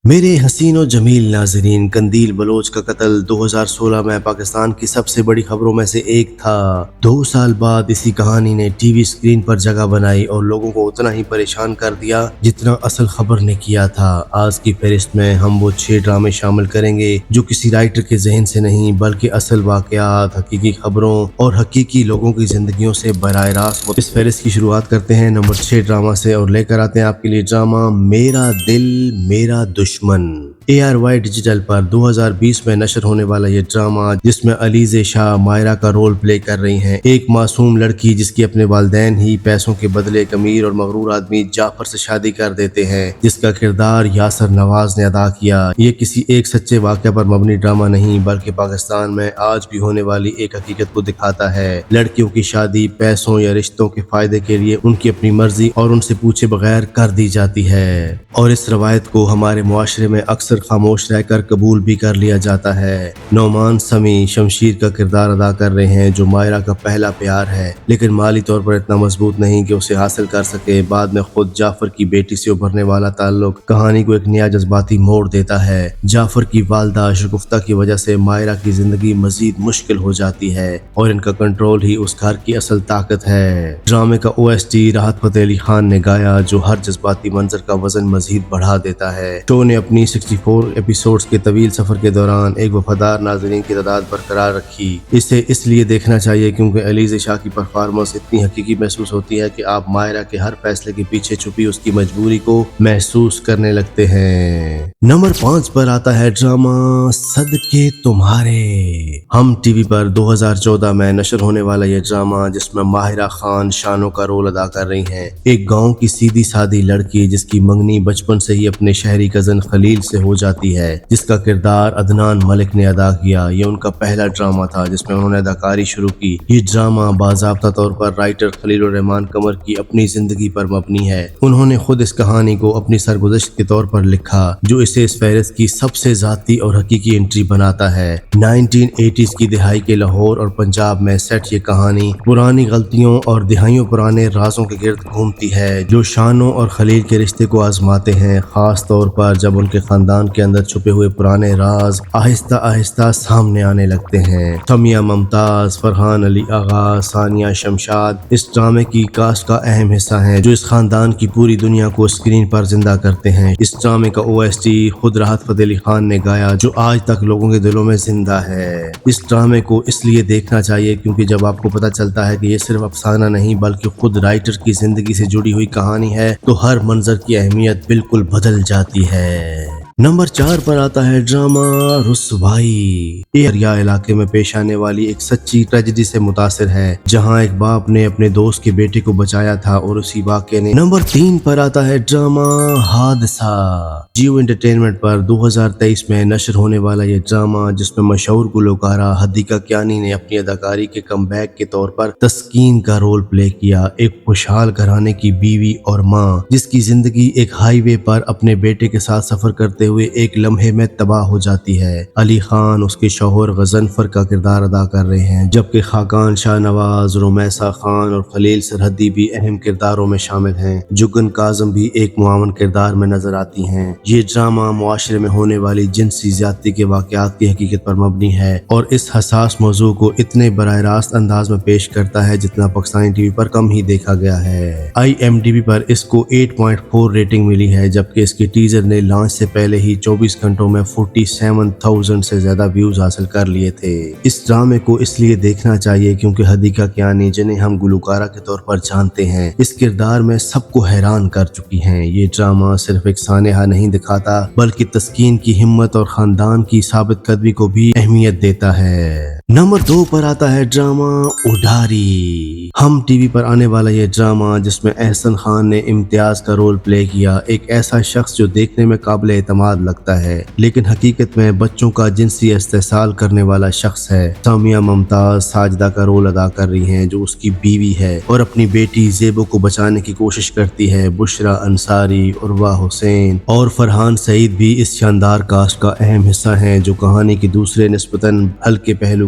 میرے حسین و جمیل ناظرین، قندیل بلوچ کا قتل 2016 میں پاکستان کی سب سے بڑی خبروں میں سے ایک تھا۔ 2 سال بعد اسی کہانی نے ٹی وی سکرین پر جگہ بنائی اور لوگوں کو اتنا ہی پریشان کر دیا جتنا اصل خبر نے کیا تھا۔ آج کی فہرست میں ہم وہ 6 ڈرامے شامل کریں گے جو کسی رائٹر کے ذہن سے نہیں بلکہ اصل واقعات، حقیقی خبروں اور حقیقی لوگوں کی زندگیوں سے براہ راست۔ اس فہرست کی شروعات کرتے ہیں نمبر 6 ڈرامہ سے اور لے کر آتے ہیں آپ کے لیے ڈرامہ میرا دل میرا دشمن۔ ARY ڈیجیٹل پر 2020 میں نشر ہونے والا یہ ڈرامہ، جس میں علیزہ شاہ مائرہ کا رول پلے کر رہی ہیں، ایک معصوم لڑکی جس کی اپنے والدین ہی پیسوں کے بدلے ایک امیر اور مغرور آدمی جعفر سے شادی کر دیتے ہیں، جس کا کردار یاسر نواز نے ادا کیا۔ یہ کسی ایک سچے واقعہ پر مبنی ڈرامہ نہیں بلکہ پاکستان میں آج بھی ہونے والی ایک حقیقت کو دکھاتا ہے۔ لڑکیوں کی شادی پیسوں یا رشتوں کے فائدے کے لیے ان کی اپنی مرضی اور ان سے پوچھے بغیر کر دی جاتی ہے، اور اس روایت کو ہمارے معاشرے میں اکثر خاموش رہ کر قبول بھی کر لیا جاتا ہے۔ نعمان سمیع شمشیر کا کردار ادا کر رہے ہیں، جو مائرہ کا پہلا پیار ہے لیکن مالی طور پر اتنا مضبوط نہیں کہ اسے حاصل کر سکے۔ بعد میں خود جعفر کی بیٹی سے ابھرنے والا تعلق کہانی کو ایک نیا جذباتی موڑ دیتا ہے۔ جعفر کی والدہ شگفتہ کی وجہ سے مائرہ کی زندگی مزید مشکل ہو جاتی ہے اور ان کا کنٹرول ہی اس گھر کی اصل طاقت ہے۔ ڈرامے کا OST راحت فتح علی خان نے گایا، جو ہر جذباتی منظر کا وزن مزید بڑھا دیتا ہے۔ شو نے اپنی 64 ایپیسوڈز کے طویل سفر کے دوران ایک وفادار ناظرین کی تعداد برقرار رکھی۔ اسے اس لیے دیکھنا چاہیے کیونکہ علیزہ شاہ کی پرفارمنس اتنی حقیقی محسوس ہوتی ہے کہ آپ مائرہ کے ہر فیصلے کے پیچھے چھپی اس کی مجبوری کو محسوس کرنے لگتے ہیں۔ نمبر 5 پر آتا ہے ڈرامہ صدقے تمہارے۔ ہم ٹی وی پر 2014 میں نشر ہونے والا یہ ڈرامہ، جس میں ماہرہ خان شانو کا رول ادا کر رہی ہیں، ایک گاؤں کی سیدھی سادی لڑکی جس کی منگنی بچپن سے ہی اپنے شہری کزن خلیل سے ہو جاتی ہے، جس کا کردار عدنان ملک نے ادا کیا۔ یہ ان کا پہلا ڈرامہ تھا جس میں انہوں نے اداکاری شروع کی۔ یہ ڈرامہ باضابطہ طور پر رائٹر خلیل الرحمن قمر کی اپنی زندگی پر مبنی ہے۔ انہوں نے خود اس کہانی کو اپنی سرگزشت کے طور پر لکھا، جو اسے اس فہرست کی سب سے ذاتی اور حقیقی انٹری بناتا ہے۔ 1980s کی دہائی کے لاہور اور پنجاب میں سیٹ یہ کہانی پرانی غلطیوں اور دہائیوں پرانے رازوں کے گرد گھومتی ہے، جو شانو اور خلیل کے رشتے کو آزماتے ہیں، خاص طور پر جب ان کے خاندان کے اندر چھپے ہوئے پرانے راز آہستہ آہستہ سامنے آنے لگتے ہیں۔ سمیہ ممتاز، فرحان علی آغا، ثانیہ شمشاد اس ڈرامے کی کاسٹ کا اہم حصہ ہیں، جو اس خاندان کی پوری دنیا کو اسکرین پر زندہ کرتے ہیں۔ اس ڈرامے کا OST خود راحت فتح علی خان نے گایا، جو آج تک لوگوں کے دلوں میں زندہ ہے۔ اس ڈرامے کو اس لیے دیکھنا چاہیے کیونکہ جب آپ کو پتہ چلتا ہے کہ یہ صرف افسانہ نہیں بلکہ خود رائٹر کی زندگی سے جڑی ہوئی کہانی ہے، تو ہر منظر کی اہمیت بالکل بدل جاتی ہے۔ نمبر 4 پر آتا ہے ڈرامہ رسوائی۔ دریا علاقے میں پیش آنے والی ایک سچی ٹریجڈی سے متاثر ہے، جہاں ایک باپ نے اپنے دوست کے بیٹے کو بچایا تھا اور اسی واقعے نے۔ نمبر 3 پر آتا ہے ڈرامہ حادثہ۔ جیو انٹرٹینمنٹ پر 2023 میں نشر ہونے والا یہ ڈرامہ، جس میں مشہور گلوکارہ ہدیقہ کیانی نے اپنی اداکاری کے کم بیک کے طور پر تسکین کا رول پلے کیا، ایک خوشحال گھرانے کی بیوی اور ماں جس کی زندگی ایک ہائی وے پر اپنے بیٹے کے ساتھ سفر کرتے ہوئے ایک لمحے میں تباہ ہو جاتی ہے۔ علی خان اس کے شوہر غضنفر کا کردار ادا کر رہے ہیں، جبکہ خاقان شاہ نواز، رومیسا خان اور خلیل سرحدی بھی اہم کرداروں میں شامل ہیں۔ جگن کاظم بھی ایک معاون کردار میں نظر آتی ہیں۔ یہ ڈرامہ معاشرے میں ہونے والی جنسی زیادتی کے واقعات کی حقیقت پر مبنی ہے اور اس حساس موضوع کو اتنے براہ راست انداز میں پیش کرتا ہے جتنا پاکستانی ٹی وی پر کم ہی دیکھا گیا ہے۔ IMDb پر اس کو 8.4 ریٹنگ ملی ہے، جبکہ اس کے ٹیزر نے لانچ سے پہلے ہی 24 گھنٹوں میں 47,000 سے زیادہ ویوز حاصل کر لیے تھے۔ اس ڈرامے کو اس لیے دیکھنا چاہیے کیونکہ ہدیقہ کیانی، جنہیں ہم گلوکارہ کے طور پر جانتے ہیں، اس کردار میں سب کو حیران کر چکی ہیں۔ یہ ڈرامہ صرف ایک سانحہ نہیں دکھاتا بلکہ تسکین کی ہمت اور خاندان کی ثابت قدمی کو بھی اہمیت دیتا ہے۔ نمبر 2 پر آتا ہے ڈرامہ اڈاری۔ ہم ٹی وی پر آنے والا یہ ڈرامہ، جس میں احسن خان نے امتیاز کا رول پلے کیا، ایک ایسا شخص جو دیکھنے میں قابل اعتماد لگتا ہے لیکن حقیقت میں بچوں کا جنسی استحصال کرنے والا شخص ہے۔ سمیہ ممتاز ساجدہ کا رول ادا کر رہی ہیں، جو اس کی بیوی ہے اور اپنی بیٹی زیبو کو بچانے کی کوشش کرتی ہے۔ بشرا انصاری، عروہ حسین اور فرحان سعید بھی اس شاندار کاسٹ کا اہم حصہ ہیں، جو کہانی کے دوسرے نسبتاً ہلکے پہلو